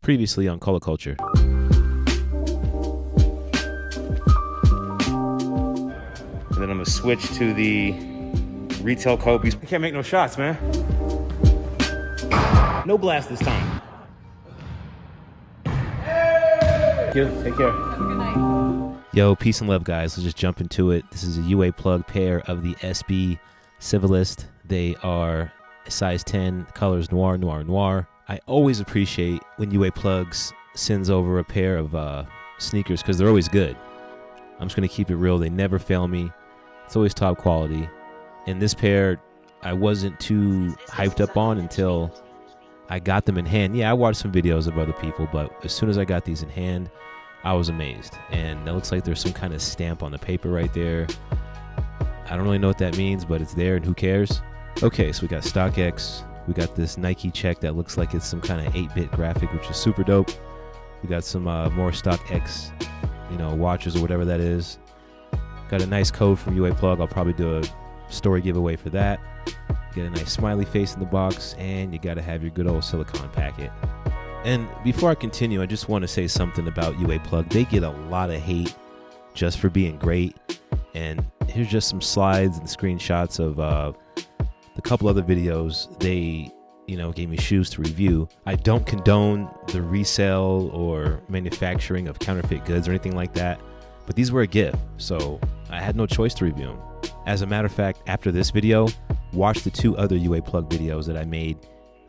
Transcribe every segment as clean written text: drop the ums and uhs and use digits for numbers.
Previously on Color Culture. And then I'm going to switch to the retail Kobe's. You can't make no shots, man. No blast this time. Thank you. Take care. Good night. Yo, peace and love, guys. Let's just jump into it. This is a UA plug pair of the SB Civilist. They are size 10, colors noir, noir, noir. I always appreciate when UA Plugs sends over a pair of sneakers because they're always good. I'm just going to keep it real. They never fail me. It's always top quality. And this pair, I wasn't too hyped up on until I got them in hand. Yeah, I watched some videos of other people, but as soon as I got these in hand, I was amazed. And it looks like there's some kind of stamp on the paper right there. I don't really know what that means, but it's there and who cares? Okay, so we got StockX. We got this Nike check that looks like it's some kind of 8-bit graphic, which is super dope. We got some more StockX, watches or whatever that is. Got a nice code from UA Plug. I'll probably do a story giveaway for that. Get a nice smiley face in the box, and you got to have your good old silicone packet. And before I continue, I just want to say something about UA Plug. They get a lot of hate just for being great. And here's just some slides and screenshots of a couple other videos. They gave me shoes to review. I don't condone the resale or manufacturing of counterfeit goods or anything like that, but these were a gift, so I had no choice to review them. As a matter of fact, after this video, watch the 2 other UA Plug videos that I made,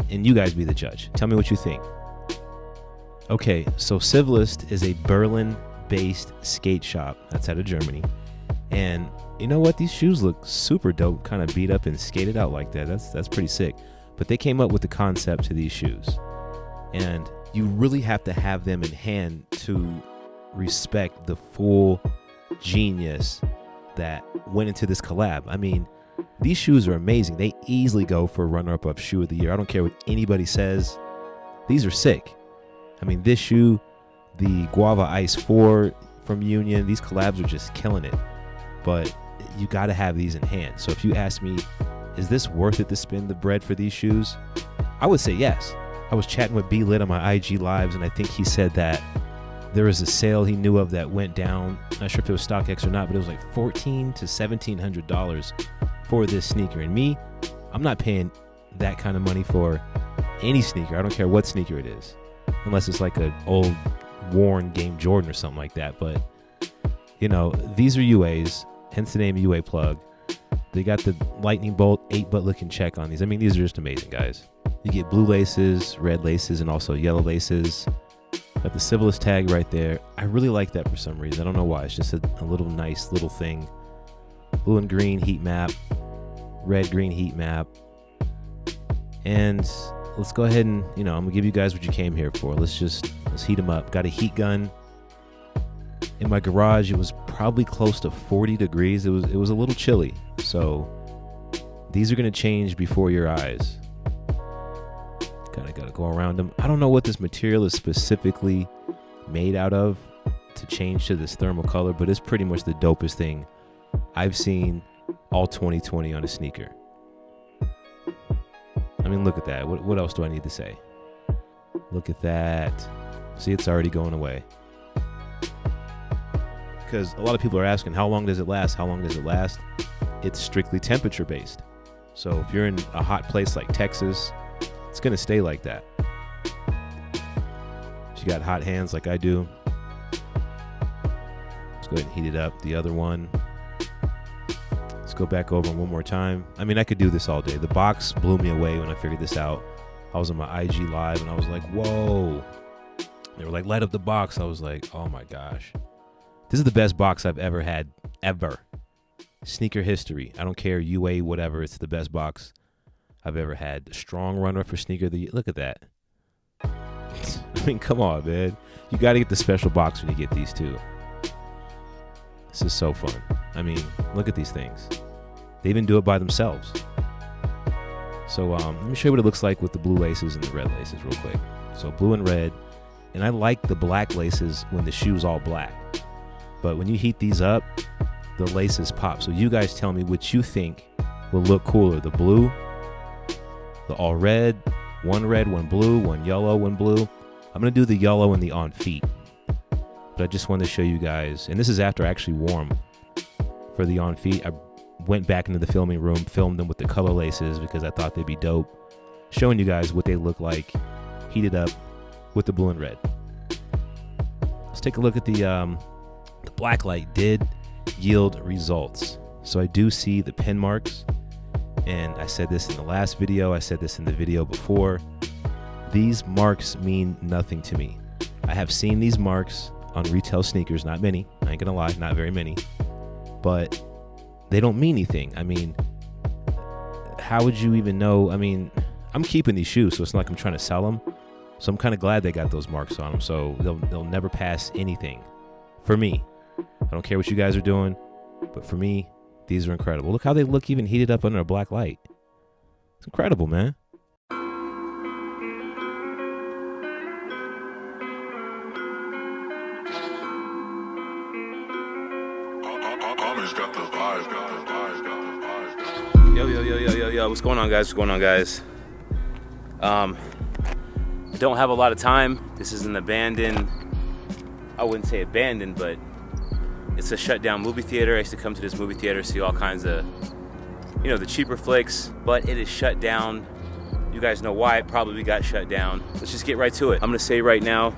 and you guys be the judge. Tell me what you think. Okay, so Civilist is a Berlin-based skate shop that's out of Germany, and you know what? These shoes look super dope, kind of beat up and skated out like that. That's pretty sick. But they came up with the concept to these shoes. And you really have to have them in hand to respect the full genius that went into this collab. I mean, these shoes are amazing. They easily go for a runner-up of shoe of the year. I don't care what anybody says. These are sick. I mean, this shoe, the Guava Ice 4 from Union, these collabs are just killing it. But you got to have these in hand. So if you ask me, is this worth it to spend the bread for these shoes? I would say yes. I was chatting with B Lit on my IG lives, and I think he said that there was a sale he knew of that went down. Not sure if it was StockX or not, but it was like $1,400 to $1,700 for this sneaker. And me, I'm not paying that kind of money for any sneaker. I don't care what sneaker it is, unless it's like an old worn Game Jordan or something like that. But these are UAs, hence the name UA Plug. They got the lightning bolt 8-butt looking check on these. I mean, these are just amazing, guys. You get blue laces, red laces, and also yellow laces. Got the Civilist tag right there. I really like that for some reason. I don't know why. It's just a little nice little thing. Blue and green heat map, red, green heat map. And let's go ahead and, I'm going to give you guys what you came here for. Let's heat them up. Got a heat gun. In my garage, it was probably close to 40 degrees. It was a little chilly. So these are going to change before your eyes. Kind of got to go around them. I don't know what this material is specifically made out of to change to this thermal color, but it's pretty much the dopest thing I've seen all 2020 on a sneaker. I mean, look at that. What else do I need to say? Look at that. See, it's already going away. Because a lot of people are asking, how long does it last? How long does it last? It's strictly temperature based. So if you're in a hot place like Texas, it's going to stay like that. If you got hot hands like I do, let's go ahead and heat it up. The other one, let's go back over one more time. I mean, I could do this all day. The box blew me away when I figured this out. I was on my IG live and I was like, whoa. They were like, light up the box. I was like, oh my gosh. This is the best box I've ever had, ever. Sneaker history. I don't care, UA, whatever. It's the best box I've ever had. Strong runner for sneaker of the year. Look at that. I mean, come on, man. You got to get the special box when you get these two. This is so fun. I mean, look at these things. They even do it by themselves. So let me show you what it looks like with the blue laces and the red laces real quick. So blue and red. And I like the black laces when the shoe's all black. But when you heat these up, the laces pop. So you guys tell me what you think will look cooler. The blue, the all red, one blue, one yellow, one blue. I'm going to do the yellow and the on feet. But I just wanted to show you guys, and this is after I actually wore them. For the on feet, I went back into the filming room, filmed them with the color laces because I thought they'd be dope. Showing you guys what they look like heated up with the blue and red. Let's take a look at the black light did yield results. So I do see the pen marks, and I said this in the last video, I said this in the video before. These marks mean nothing to me. I have seen these marks on retail sneakers, not many, I ain't gonna lie, not very many, but they don't mean anything. I mean, how would you even know? I mean, I'm keeping these shoes, so it's not like I'm trying to sell them. So I'm kind of glad they got those marks on them, so they'll never pass anything. For me, I don't care what you guys are doing, but for me, these are incredible. Look how they look even heated up under a black light. It's incredible, man. Yo, what's going on, guys? What's going on, guys? I don't have a lot of time. This is an abandoned, I wouldn't say abandoned, but it's a shut down movie theater. I used to come to this movie theater, see all kinds of, you know, the cheaper flicks, but it is shut down. You guys know why it probably got shut down. Let's just get right to it. I'm gonna say right now,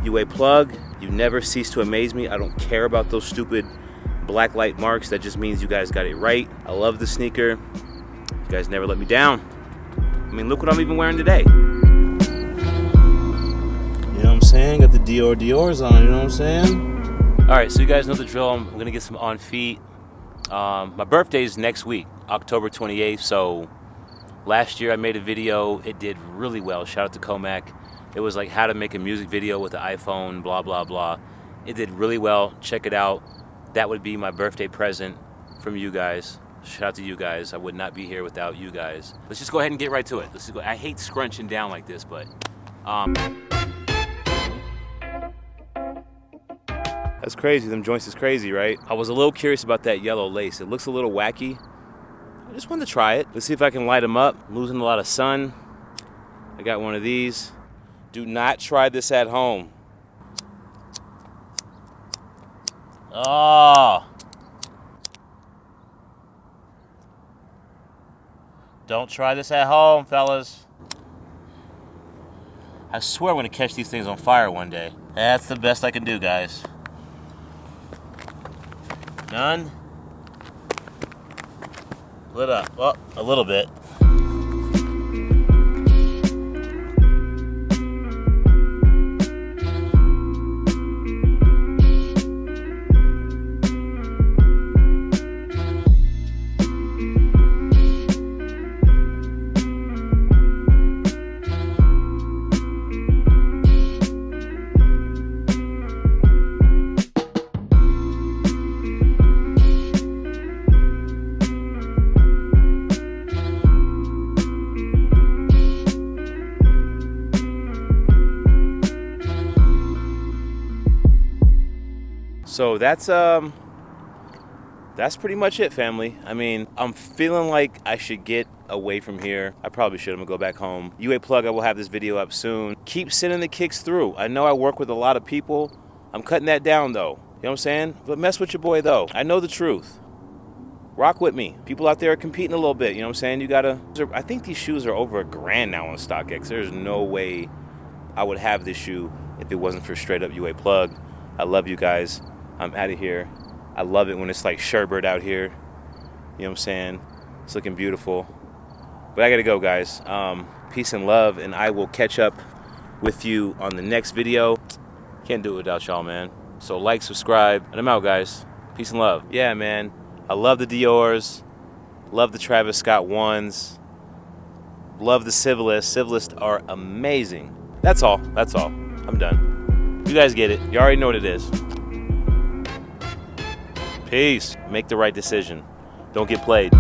UA plug, you never cease to amaze me. I don't care about those stupid black light marks. That just means you guys got it right. I love the sneaker. You guys never let me down. I mean, look what I'm even wearing today. You know what I'm saying? Got the Dior's on, you know what I'm saying? All right, so you guys know the drill. I'm gonna get some on feet. My birthday is next week, October 28th, so last year I made a video. It did really well. Shout out to Comac. It was like how to make a music video with the iPhone, blah, blah, blah. It did really well. Check it out. That would be my birthday present from you guys. Shout out to you guys. I would not be here without you guys. Let's just go ahead and get right to it. Let's just go. I hate scrunching down like this, but that's crazy. Them joints is crazy, right? I was a little curious about that yellow lace. It looks a little wacky. I just wanted to try it. Let's see if I can light them up. I'm losing a lot of sun. I got one of these. Do not try this at home. Oh. Don't try this at home, fellas. I swear I'm gonna catch these things on fire one day. That's the best I can do, guys. None. Lit up. Well, a little bit. So that's pretty much it, family. I mean, I'm feeling like I should get away from here. I probably should. I'm gonna go back home. UA plug, I will have this video up soon. Keep sending the kicks through. I know I work with a lot of people. I'm cutting that down though. You know what I'm saying? But mess with your boy though. I know the truth. Rock with me. People out there are competing a little bit. You know what I'm saying? You gotta. I think these shoes are over $1,000 now on StockX. There's no way I would have this shoe if it wasn't for straight up UA plug. I love you guys. I'm out of here. I love it when it's like sherbet out here. You know what I'm saying? It's looking beautiful. But I gotta go, guys. Peace and love, and I will catch up with you on the next video. Can't do it without y'all, man. So like, subscribe, and I'm out, guys. Peace and love. Yeah, man. I love the Dior's. Love the Travis Scott ones. Love the Civilist. Civilists are amazing. That's all. That's all. I'm done. You guys get it. You already know what it is. Peace. Make the right decision. Don't get played.